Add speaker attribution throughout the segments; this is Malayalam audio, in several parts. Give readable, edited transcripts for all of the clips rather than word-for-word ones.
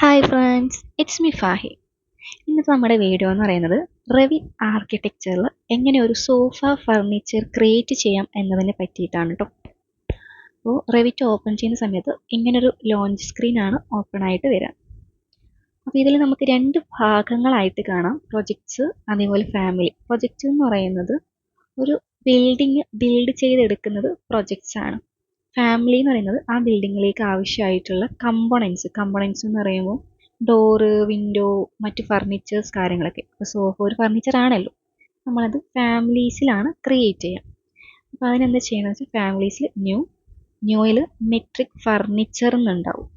Speaker 1: Hi friends, it's me ഫാഹി. ഇന്നത്തെ നമ്മുടെ വീഡിയോ എന്ന് പറയുന്നത് റെവിറ്റ് ആർക്കിടെക്ചറിൽ എങ്ങനെ ഒരു സോഫ ഫർണിച്ചർ ക്രിയേറ്റ് ചെയ്യാം എന്നതിനെ പറ്റിയിട്ടാണ് കേട്ടോ. അപ്പോൾ റെവിറ്റ് ഓപ്പൺ ചെയ്യുന്ന സമയത്ത് ഇങ്ങനൊരു ലോഞ്ച് സ്ക്രീനാണ് ഓപ്പൺ ആയിട്ട് വരിക. അപ്പോൾ ഇതിൽ നമുക്ക് രണ്ട് ഭാഗങ്ങളായിട്ട് കാണാം, പ്രൊജക്ട്സ് അതേപോലെ ഫാമിലി. പ്രൊജക്ട്സ് എന്ന് പറയുന്നത് ഒരു ബിൽഡിങ് ബിൽഡ് ചെയ്തെടുക്കുന്നത് പ്രൊജക്ട്സ് ആണ്. ഫാമിലി എന്ന് പറയുന്നത് ആ ബിൽഡിങ്ങിലേക്ക് ആവശ്യമായിട്ടുള്ള കമ്പോണൻസ് എന്ന് പറയുമ്പോൾ ഡോറ്, വിൻഡോ, മറ്റ് ഫർണിച്ചേഴ്സ് കാര്യങ്ങളൊക്കെ. ഇപ്പോൾ സോഫ ഒരു ഫർണിച്ചർ ആണല്ലോ, നമ്മളത് ഫാമിലീസിലാണ് ക്രിയേറ്റ് ചെയ്യുക. അപ്പോൾ അതിനെന്താ ചെയ്യണമെന്ന് വെച്ചാൽ ഫാമിലീസിൽ ന്യൂയിൽ മെട്രിക് ഫർണിച്ചർ എന്നുണ്ടാവും.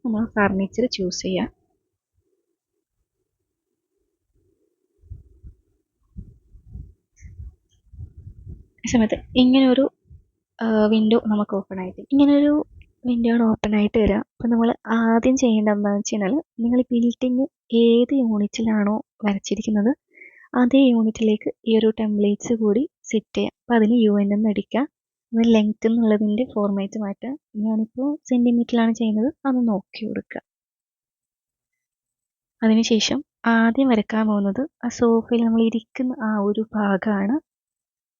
Speaker 1: നമ്മൾ ഫർണിച്ചർ ചൂസ് ചെയ്യുക. ഈ സമയത്ത് ഇങ്ങനൊരു വിൻഡോ നമുക്ക് ഓപ്പൺ ആയിട്ട് വരിക. അപ്പോൾ നമ്മൾ ആദ്യം ചെയ്യേണ്ടത് എന്താണെന്ന് വെച്ച് കഴിഞ്ഞാൽ, നിങ്ങൾ ബിൽഡിങ് ഏത് യൂണിറ്റിലാണോ വരച്ചിരിക്കുന്നത് അതേ യൂണിറ്റിലേക്ക് ഈ ഒരു ടെംപ്ലേറ്റ്സ് കൂടി സെറ്റ് ചെയ്യാം. അപ്പോൾ അതിന് UN എന്ന് അടിക്കുക. അത് ലെങ്ത് എന്നുള്ളതിൻ്റെ ഫോർമാറ്റ് മാറ്റുക. ഞാനിപ്പോൾ സെൻറ്റിമീറ്ററിലാണ് ചെയ്യുന്നത്, അത് നോക്കി കൊടുക്കുക. അതിനുശേഷം ആദ്യം വരയ്ക്കാൻ പോകുന്നത് ആ സോഫയിൽ നമ്മൾ ഇരിക്കുന്ന ആ ഒരു ഭാഗമാണ്.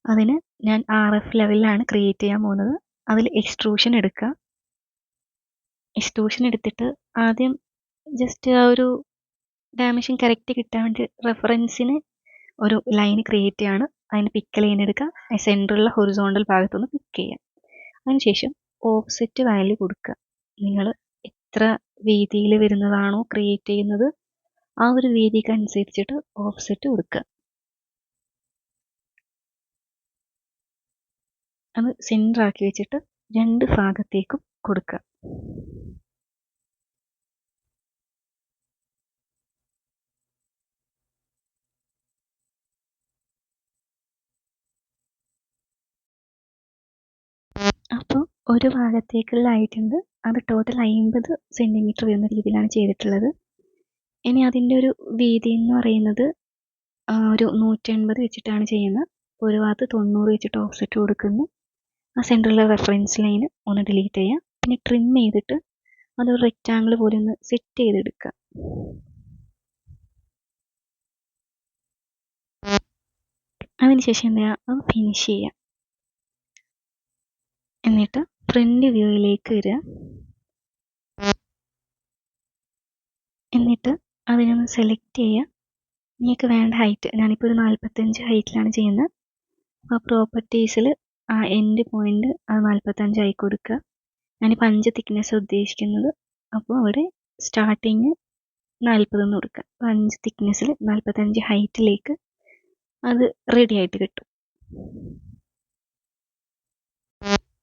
Speaker 1: അതിന് ഞാൻ RF ലെവലിലാണ് ക്രിയേറ്റ് ചെയ്യാൻ പോകുന്നത്. അതിൽ എക്സ്ട്രൂഷൻ എടുക്കുക. എക്സ്ട്രൂഷൻ എടുത്തിട്ട് ആദ്യം ജസ്റ്റ് ആ ഒരു ഡയമെൻഷൻ കറക്റ്റ് കിട്ടാൻ വേണ്ടി റെഫറൻസിന് ഒരു ലൈൻ ക്രിയേറ്റ് ചെയ്യാണ്. അതിന് പിക്ക് ലൈൻ എടുക്കുക, സെൻറ്ററിലുള്ള ഹൊറിസോണ്ടൽ ഭാഗത്തുനിന്ന് പിക്ക് ചെയ്യുക. അതിനുശേഷം ഓഫ്സെറ്റ് വാല്യൂ കൊടുക്കുക. നിങ്ങൾ എത്ര വീതിയിൽ വരുന്നതാണോ ക്രിയേറ്റ് ചെയ്യുന്നത് ആ ഒരു വീതിക്ക് അനുസരിച്ചിട്ട് ഓഫ്സെറ്റ് കൊടുക്കുക. അത് സെൻറ്റർ ആക്കി വെച്ചിട്ട് രണ്ട് ഭാഗത്തേക്കും കൊടുക്കുക. അപ്പോൾ ഒരു ഭാഗത്തേക്കുള്ള ആയിട്ടുണ്ട്. അത് ടോട്ടൽ 50 സെൻറ്റിമീറ്റർ വരുന്ന രീതിയിലാണ് ചെയ്തിട്ടുള്ളത്. ഇനി അതിൻ്റെ ഒരു വീതി എന്ന് പറയുന്നത് ഒരു 180 വെച്ചിട്ടാണ് ചെയ്യുന്നത്. ഒരു ഭാഗത്ത് 90 വെച്ചിട്ട് ഓഫ്സെറ്റ് കൊടുക്കുന്നു. ആ സെൻറ്ററിലെ റെഫറൻസ് ലൈൻ ഒന്ന് ഡിലീറ്റ് ചെയ്യുക. പിന്നെ ട്രിം ചെയ്തിട്ട് അതൊരു റെക്റ്റാങ്കിൾ പോലെ ഒന്ന് സെറ്റ് ചെയ്തെടുക്കുക. അതിനുശേഷം എന്താ അത് ഫിനിഷ് ചെയ്യുക. എന്നിട്ട് ഫ്രണ്ട് വ്യൂയിലേക്ക് വരിക. എന്നിട്ട് അതിനൊന്ന് സെലക്ട് ചെയ്യുക. നിങ്ങൾക്ക് വേണ്ട ഹൈറ്റ്, ഞാനിപ്പോൾ ഒരു 45 ഹൈറ്റിലാണ് ചെയ്യുന്നത്. ആ പ്രോപ്പർട്ടീസിൽ ആ എൻഡ് പോയിന്റ് അത് 45 ആയി കൊടുക്കുക. ഞാനിപ്പോൾ 5 തിക്നെസ് ഉദ്ദേശിക്കുന്നത്. അപ്പോൾ അവിടെ സ്റ്റാർട്ടിങ് 40 എന്ന് കൊടുക്കുക. 5 തിക്നെസ്സിൽ 45 ഹൈറ്റിലേക്ക് അത് റെഡി ആയിട്ട് കിട്ടും.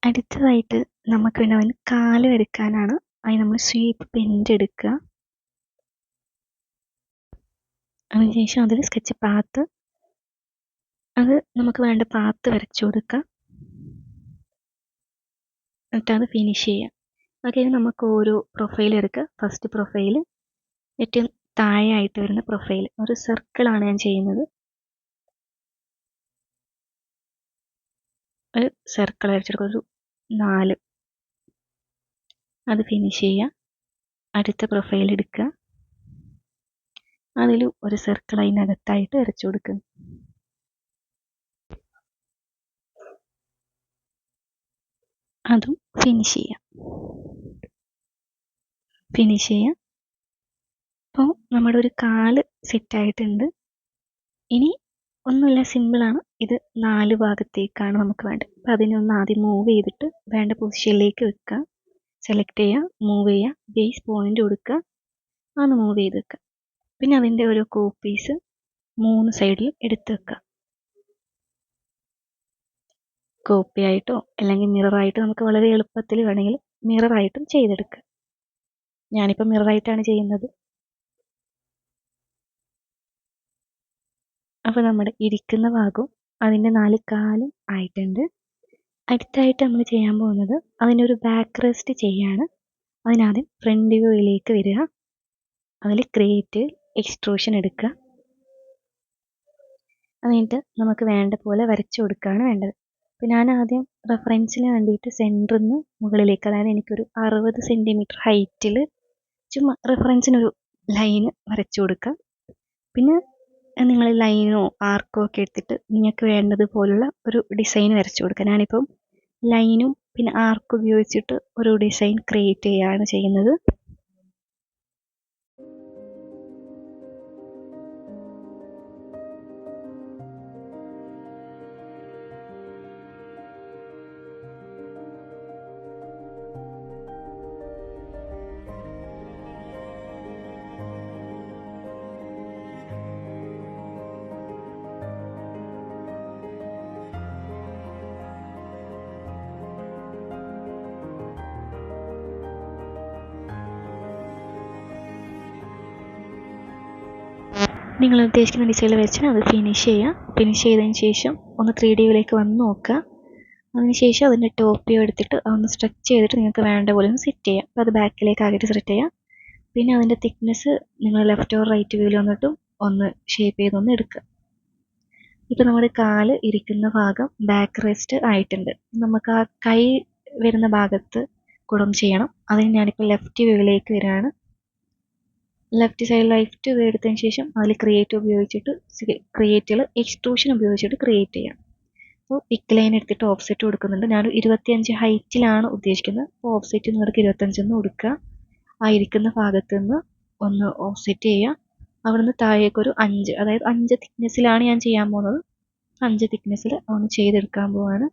Speaker 1: അടുത്തതായിട്ട് നമുക്ക് വേണ്ട അതിന് കാല് വരയ്ക്കാനാണ്. അതിന് നമ്മൾ സ്വീപ്പ് പെൻറ്റ് എടുക്കുക. അതിനുശേഷം അതിൽ സ്കെച്ച് പാത്ത്, അത് നമുക്ക് വേണ്ട പാത്ത് വരച്ചു കൊടുക്കുക. എന്നിട്ട് അത് ഫിനിഷ് ചെയ്യുക. ഓക്കെ, നമുക്ക് ഓരോ പ്രൊഫൈൽ എടുക്കുക. ഫസ്റ്റ് പ്രൊഫൈൽ, ഏറ്റവും താഴെ ആയിട്ട് വരുന്ന പ്രൊഫൈൽ, ഒരു സർക്കിളാണ് ഞാൻ ചെയ്യുന്നത്. ഒരു സർക്കിൾ വരച്ചെടുക്കുക, ഒരു 4. അത് ഫിനിഷ് ചെയ്യുക. അടുത്ത പ്രൊഫൈൽ എടുക്കുക. അതിൽ ഒരു സർക്കിൾ അതിനകത്തായിട്ട് വരച്ചു കൊടുക്കുക. അതും ഫിനിഷ് ചെയ്യുക. അപ്പോൾ നമ്മുടെ ഒരു കാല് സെറ്റായിട്ടുണ്ട്. ഇനി ഒന്നുമില്ല, സിമ്പിളാണ്. ഇത് 4 ഭാഗത്തേക്കാണ് നമുക്ക് വേണ്ടത്. അപ്പോൾ അതിനൊന്ന് ആദ്യം മൂവ് ചെയ്തിട്ട് വേണ്ട പൊസിഷനിലേക്ക് വെക്കുക. സെലക്ട് ചെയ്യുക, മൂവ് ചെയ്യുക, ബേസ് പോയിന്റ് കൊടുക്കുക, അതൊന്ന് മൂവ് ചെയ്ത് വെക്കുക. പിന്നെ അതിൻ്റെ ഓരോ കോപ്പീസ് 3 സൈഡിലും എടുത്ത് വെക്കുക. കോപ്പി ആയിട്ടോ അല്ലെങ്കിൽ മിററായിട്ടോ നമുക്ക് വളരെ എളുപ്പത്തിൽ വേണമെങ്കിൽ മിററായിട്ടും ചെയ്തെടുക്കുക. ഞാനിപ്പോൾ മിററായിട്ടാണ് ചെയ്യുന്നത്. അപ്പോൾ നമ്മുടെ ഇരിക്കുന്ന ഭാഗവും അതിൻ്റെ 4 കാലും ആയിട്ടുണ്ട്. അടുത്തായിട്ട് നമ്മൾ ചെയ്യാൻ പോകുന്നത് അതിനൊരു ബാക്ക് റെസ്റ്റ് ചെയ്യാണ്. അതിനാദ്യം ഫ്രണ്ട് വ്യൂയിലേക്ക് വരിക. അതിൽ ക്രിയേറ്റ് എക്സ്ട്രൂഷൻ എടുക്കുക. അത് കഴിഞ്ഞിട്ട് നമുക്ക് വേണ്ട പോലെ വരച്ചു കൊടുക്കുകയാണ് വേണ്ടത്. അപ്പോൾ ഞാൻ ആദ്യം റെഫറൻസിന് വേണ്ടിയിട്ട് സെൻറ്ററിൽ നിന്ന് മുകളിലേക്ക്, അതായത് എനിക്കൊരു 60 സെൻറ്റിമീറ്റർ ഹൈറ്റിൽ ചുമ്മാ റെഫറൻസിനൊരു ലൈന് വരച്ചു കൊടുക്കുക. പിന്നെ നിങ്ങൾ ലൈനോ ആർക്കോ ഒക്കെ എടുത്തിട്ട് നിങ്ങൾക്ക് വേണ്ടതുപോലുള്ള ഒരു ഡിസൈൻ വരച്ചു കൊടുക്കുക. ഞാനിപ്പം ലൈനും പിന്നെ ആർക്കും ഉപയോഗിച്ചിട്ട് ഒരു ഡിസൈൻ ക്രിയേറ്റ് ചെയ്യുകയാണ് ചെയ്യുന്നത്. നിങ്ങൾ ഉദ്ദേശിക്കുന്ന ഡിസൈനിൽ വെച്ച് അത് ഫിനിഷ് ചെയ്യുക. ഫിനിഷ് ചെയ്തതിന് ശേഷം ഒന്ന് 3D വ്യൂവിലേക്ക് വന്ന് നോക്കുക. അതിനുശേഷം അതിൻ്റെ ടോപ്പ് വ്യൂ എടുത്തിട്ട് അതൊന്ന് സ്ട്രെച്ച് ചെയ്തിട്ട് നിങ്ങൾക്ക് വേണ്ട പോലെ ഒന്ന് സെറ്റ് ചെയ്യാം. അപ്പോൾ അത് ബാക്കിലേക്ക് ആക്കിയിട്ട് സെറ്റ് ചെയ്യാം. പിന്നെ അതിൻ്റെ തിക്നെസ് നിങ്ങൾ ലെഫ്റ്റ് ഓർ റൈറ്റ് വ്യൂവിൽ വന്നിട്ടും ഒന്ന് ഷേപ്പ് ചെയ്തൊന്ന് എടുക്കുക. ഇപ്പോൾ നമ്മുടെ കാല് ഇരിക്കുന്ന ഭാഗം ബാക്ക് റെസ്റ്റ് ആയിട്ടുണ്ട്. നമുക്ക് ആ കൈ വരുന്ന ഭാഗത്ത് കൂടെ ചെയ്യണം. അതിന് ഞാനിപ്പോൾ ലെഫ്റ്റ് വ്യൂവിലേക്ക് വരികയാണ്. ലെഫ്റ്റ് സൈഡ് ലെഫ്റ്റ് വ്യൂ എടുത്തതിന് ശേഷം അതിൽ ക്രിയേറ്റ് ഉപയോഗിച്ചിട്ട് ക്രിയേറ്റുകൾ എക്സ്ട്രൂഷൻ ഉപയോഗിച്ചിട്ട് ക്രിയേറ്റ് ചെയ്യാം. അപ്പോൾ പിക്ക് ലൈൻ എടുത്തിട്ട് ഓഫ്സെറ്റ് കൊടുക്കുന്നുണ്ട്. ഞാൻ 25 ഹൈറ്റിലാണ് ഉദ്ദേശിക്കുന്നത്. അപ്പോൾ ഓഫ്സെറ്റ് നിങ്ങൾക്ക് 25 കൊടുക്കുക. ആ ഇരിക്കുന്ന ഭാഗത്ത് നിന്ന് ഒന്ന് ഓഫ്സെറ്റ് ചെയ്യുക. അവിടെ നിന്ന് താഴേക്കൊരു 5, അതായത് 5 തിക്നെസ്സിലാണ് ഞാൻ ചെയ്യാൻ പോകുന്നത്. 5 തിക്നെസ്സിൽ ഒന്ന് ചെയ്തെടുക്കാൻ പോവാണ്.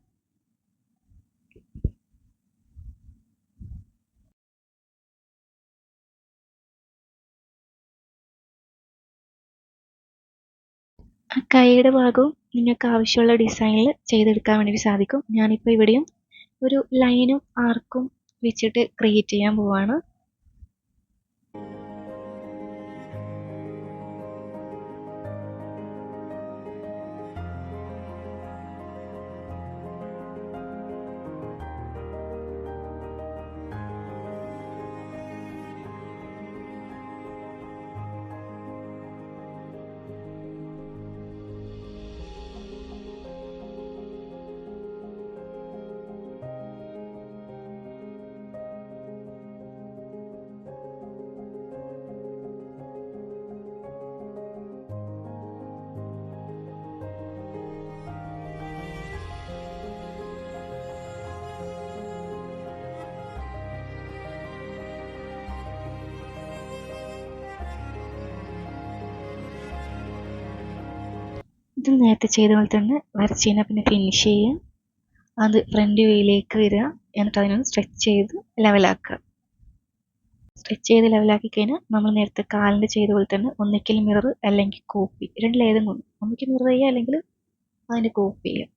Speaker 1: ആ കൈയുടെ ഭാഗവും നിങ്ങൾക്ക് ആവശ്യമുള്ള ഡിസൈനിൽ ചെയ്തെടുക്കാൻ വേണ്ടിയിട്ട് സാധിക്കും. ഞാനിപ്പോൾ ഇവിടെയും ഒരു ലൈനും ആർക്കും വെച്ചിട്ട് ക്രിയേറ്റ് ചെയ്യാൻ പോവാണ്. ഇത് നേരത്തെ ചെയ്ത പോലെ തന്നെ വരച്ച് കഴിഞ്ഞാൽ പിന്നെ ഫിനിഷ് ചെയ്യുക. അത് ഫ്രണ്ട് വ്യൂയിലേക്ക് വരിക. എന്നിട്ട് അതിനൊന്ന് സ്ട്രെച്ച് ചെയ്ത് ലെവലാക്കുക. സ്ട്രെച്ച് ചെയ്ത് ലെവലാക്കി കഴിഞ്ഞാൽ നമ്മൾ നേരത്തെ കാലിൻ്റെ ചെയ്ത പോലെ തന്നെ ഒന്നിക്കൽ മിറർ അല്ലെങ്കിൽ കോപ്പി, രണ്ടിലേതും കൊണ്ട് ഒന്നിക്കൽ മിറർ ചെയ്യുക അല്ലെങ്കിൽ അതിൻ്റെ കോപ്പി ചെയ്യുക.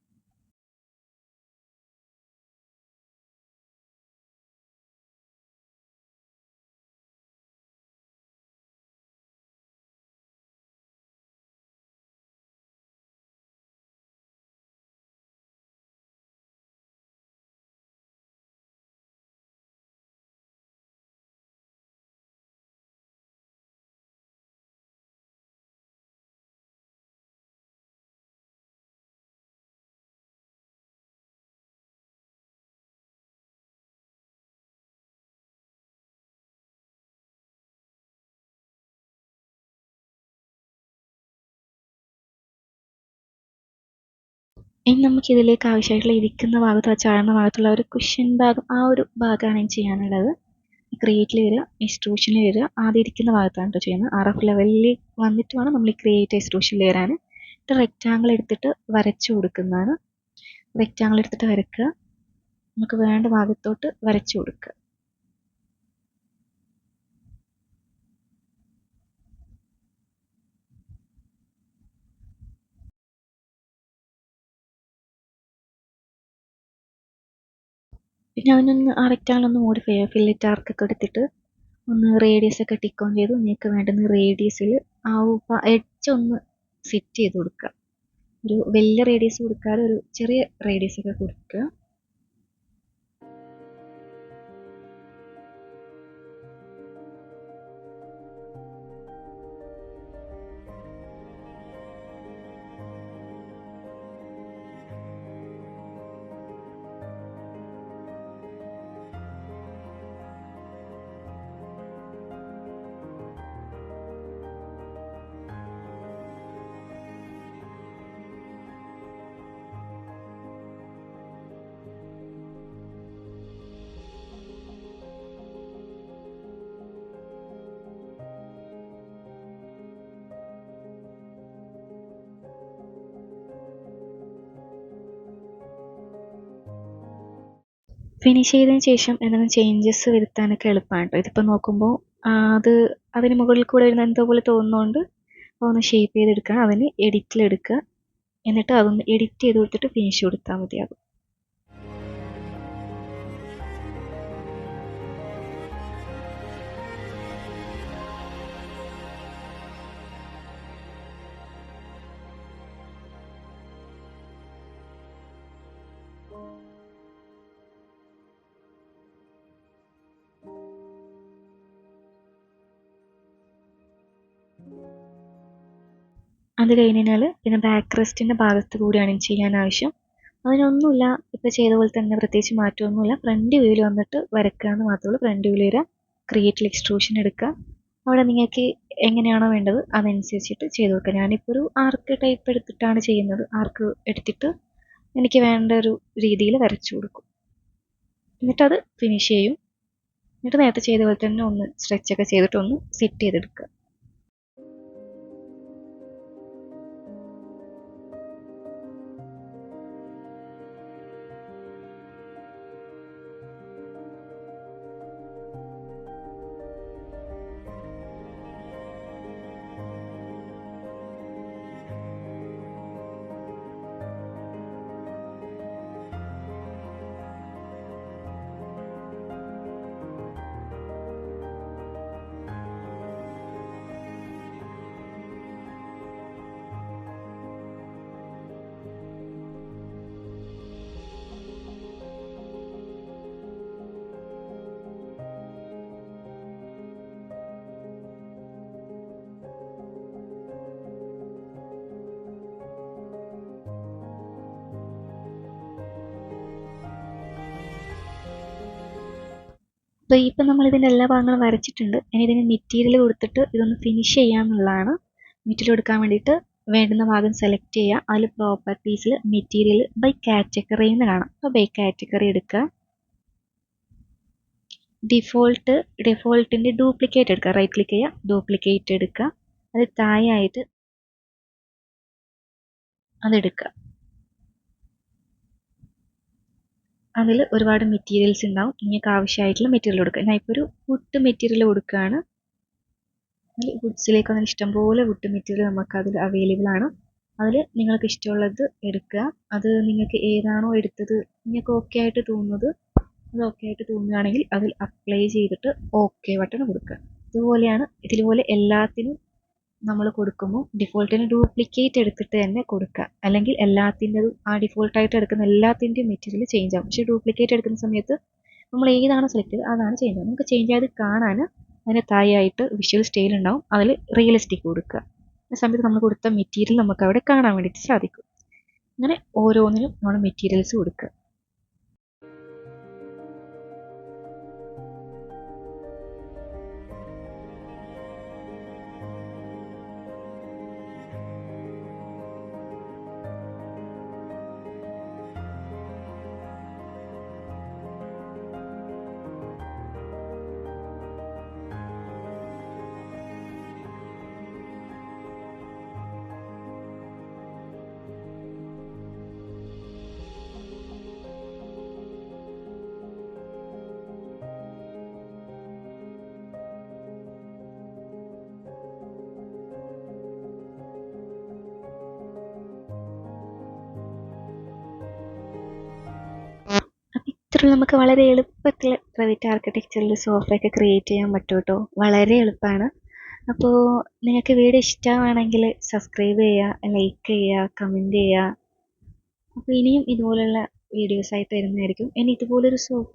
Speaker 1: ഇനി നമുക്ക് ഇതിലേക്ക് ആവശ്യമായിട്ടുള്ള ഇരിക്കുന്ന ഭാഗത്ത് ചാടുന്ന ഭാഗത്തുള്ള ഒരു കുഷ്യൻ ഭാഗം, ആ ഒരു ഭാഗമാണ് ചെയ്യാനുള്ളത്. ക്രിയേറ്റിൽ വരിക, എക്സ്ട്രൂഷനിൽ വരിക. ആദ്യം ഇരിക്കുന്ന ഭാഗത്താണ് കേട്ടോ ചെയ്യുന്നത്. RF ലെവലിൽ വന്നിട്ട് വേണം നമ്മൾ ഈ ക്രിയേറ്റ് എക്സ്ട്രൂഷനിൽ വരാൻ. ഇത് റെക്റ്റാങ്കിൾ എടുത്തിട്ട് വരച്ചു കൊടുക്കുന്നതാണ്. റെക്റ്റാങ്കിൾ എടുത്തിട്ട് വരയ്ക്കുക. നമുക്ക് വേണ്ട ഭാഗത്തോട്ട് വരച്ചു കൊടുക്കുക. പിന്നെ അതിനൊന്ന് ആ റെക്റ്റാങ്കിൾ ഒന്ന് മോഡിഫൈ ചെയ്യുക. ഫില്ലറ്റ് ആർക്കൊക്കെ എടുത്തിട്ട് ഒന്ന് റേഡിയസ് ഒക്കെ ടിക്ക് ഓൺ ചെയ്ത് നിങ്ങൾക്ക് വേണ്ടുന്ന റേഡിയസിൽ ആ എഡ്ജ് ഒന്ന് സെറ്റ് ചെയ്ത് കൊടുക്കുക. ഒരു വലിയ റേഡിയസ് കൊടുക്കാതെ ഒരു ചെറിയ റേഡിയസ് ഒക്കെ കൊടുക്കുക. ഫിനിഷ് ചെയ്തതിന് ശേഷം എന്തെങ്കിലും ചേഞ്ചസ് വരുത്താനൊക്കെ എളുപ്പമാണ് കേട്ടോ. ഇതിപ്പോൾ നോക്കുമ്പോൾ അത് അതിന് മുകളിൽ കൂടെ വരുന്ന എന്തോ പോലെ തോന്നുന്നതുകൊണ്ട് ഒന്ന് ഷേപ്പ് ചെയ്തെടുക്കുക. അതിന് എഡിറ്റിലെടുക്കുക, എന്നിട്ട് അതൊന്ന് എഡിറ്റ് ചെയ്ത് കൊടുത്തിട്ട് ഫിനിഷ് കൊടുത്താൽ മതിയാകും. അത് കഴിഞ്ഞാൽ പിന്നെ ബാക്ക് റെസ്റ്റിൻ്റെ ഭാഗത്ത് കൂടിയാണ് ചെയ്യാൻ ആവശ്യം. അതിനൊന്നുമില്ല, ഇപ്പോൾ ചെയ്ത പോലെ തന്നെ പ്രത്യേകിച്ച് മാറ്റമൊന്നുമില്ല. ഫ്രണ്ട് വ്യൂവിൽ വന്നിട്ട് വരയ്ക്കുക എന്ന് മാത്രമേ ഉള്ളൂ. ഫ്രണ്ട് വ്യൂവിൽ വരിക, ക്രിയേറ്റിൽ എക്സ്ട്രൂഷൻ എടുക്കുക. അവിടെ നിങ്ങൾക്ക് എങ്ങനെയാണോ വേണ്ടത് അതനുസരിച്ചിട്ട് ചെയ്ത് കൊടുക്കുക. ഞാനിപ്പോൾ ഒരു ആർക്ക് ടൈപ്പ് എടുത്തിട്ടാണ് ചെയ്യുന്നത്. ആർക്ക് എടുത്തിട്ട് എനിക്ക് വേണ്ട ഒരു രീതിയിൽ വരച്ചു കൊടുക്കും. എന്നിട്ടത് ഫിനിഷ് ചെയ്യും. എന്നിട്ട് നേരത്തെ ചെയ്ത പോലെ തന്നെ ഒന്ന് സ്ട്രെച്ചൊക്കെ ചെയ്തിട്ട് ഒന്ന് സെറ്റ് ചെയ്തെടുക്കുക. അപ്പോൾ ഇപ്പം നമ്മൾ ഇതിൻ്റെ എല്ലാ ഭാഗങ്ങളും വരച്ചിട്ടുണ്ട്. ഇനി ഇതിന് മെറ്റീരിയൽ കൊടുത്തിട്ട് ഇതൊന്ന് ഫിനിഷ് ചെയ്യാന്നുള്ളതാണ്. മെറ്റീരിയൽ കൊടുക്കാൻ വേണ്ടിയിട്ട് വേണ്ടുന്ന ഭാഗം സെലക്ട് ചെയ്യുക. അതിൽ പ്രോപ്പർട്ടീസിൽ മെറ്റീരിയൽ ബൈ കാറ്റഗറി എന്ന് കാണാം. അപ്പോൾ ബൈ കാറ്റഗറി എടുക്കുക. ഡിഫോൾട്ടിൻ്റെ ഡ്യൂപ്ലിക്കേറ്റ് എടുക്കുക. റൈറ്റ് ക്ലിക്ക് ചെയ്യുക, ഡ്യൂപ്ലിക്കേറ്റ് എടുക്കുക. അത് താഴെയായിട്ട് അതെടുക്കുക. അതിൽ ഒരുപാട് മെറ്റീരിയൽസ് ഉണ്ടാവും. നിങ്ങൾക്ക് ആവശ്യമായിട്ടുള്ള മെറ്റീരിയൽ കൊടുക്കുക. ഞാൻ ഇപ്പോൾ ഒരു വുഡ് മെറ്റീരിയൽ കൊടുക്കുകയാണ്. അതിൽ വുഡ്സിലേക്ക് വന്നാൽ ഇഷ്ടംപോലെ വുഡ് മെറ്റീരിയൽ നമുക്ക് അതിൽ അവൈലബിൾ ആണ്. അതിൽ നിങ്ങൾക്ക് ഇഷ്ടമുള്ളത് എടുക്കുക. അത് നിങ്ങൾക്ക് ഏതാണോ എടുത്തത് നിങ്ങൾക്ക് ഓക്കെ ആയിട്ട് തോന്നുന്നത്, അത് ഓക്കെ ആയിട്ട് തോന്നുകയാണെങ്കിൽ അതിൽ അപ്ലൈ ചെയ്തിട്ട് ഓക്കെ ബട്ടൺ കൊടുക്കുക. ഇതുപോലെ എല്ലാത്തിനും നമ്മൾ കൊടുക്കുമ്പോൾ ഡിഫോൾട്ടിന് ഡ്യൂപ്ലിക്കേറ്റ് എടുത്തിട്ട് തന്നെ കൊടുക്കുക. അല്ലെങ്കിൽ എല്ലാത്തിൻ്റെതും ആ ഡിഫോൾട്ടായിട്ട് എടുക്കുന്ന എല്ലാത്തിൻ്റെയും മെറ്റീരിയൽ ചേഞ്ച് ആവും. പക്ഷേ ഡ്യൂപ്ലിക്കേറ്റ് എടുക്കുന്ന സമയത്ത് നമ്മൾ ഏതാണോ സെലക്ട് ചെയ്തത് അതാണ് ചേഞ്ച് ആവും. നമുക്ക് ചേഞ്ച് ആയത് കാണാൻ അതിന് താഴെയായിട്ട് വിഷ്വൽ സ്റ്റൈൽ ഉണ്ടാവും. അതിൽ റിയലിസ്റ്റിക് കൊടുക്കുക. ആ സമയത്ത് നമ്മൾ കൊടുത്ത മെറ്റീരിയൽ നമുക്ക് അവിടെ കാണാൻ വേണ്ടിയിട്ട് സാധിക്കും. അങ്ങനെ ഓരോന്നിനും നമ്മൾ മെറ്റീരിയൽസ് കൊടുക്കുക. ഇത്രയും നമുക്ക് വളരെ എളുപ്പത്തിൽ റെവിറ്റ് ആർക്കിടെക്ചറിൽ സോഫയൊക്കെ ക്രിയേറ്റ് ചെയ്യാൻ പറ്റും കേട്ടോ. വളരെ എളുപ്പമാണ്. അപ്പോൾ നിങ്ങൾക്ക് വീഡിയോ ഇഷ്ടമാണെങ്കിൽ സബ്സ്ക്രൈബ് ചെയ്യുക, ലൈക്ക് ചെയ്യുക, കമൻറ്റ് ചെയ്യുക. അപ്പോൾ ഇനിയും ഇതുപോലുള്ള വീഡിയോസായിട്ട് വരുന്നതായിരിക്കും. ഇനി ഇതുപോലൊരു സോഫ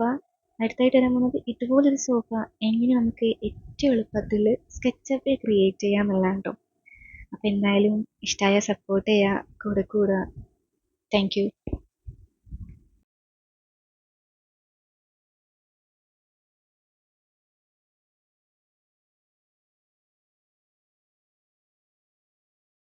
Speaker 1: അടുത്തായിട്ട് വരാൻ പോകുന്നത്, ഇതുപോലൊരു സോഫ എങ്ങനെ നമുക്ക് ഏറ്റവും എളുപ്പത്തിൽ സ്കെച്ചപ്പിൽ ക്രിയേറ്റ് ചെയ്യാം എന്നുള്ളതാണ് കേട്ടോ. അപ്പോൾ എന്തായാലും ഇഷ്ടമായ സപ്പോർട്ട് ചെയ്യുക, കൂടെ കൂടുക. Thank you.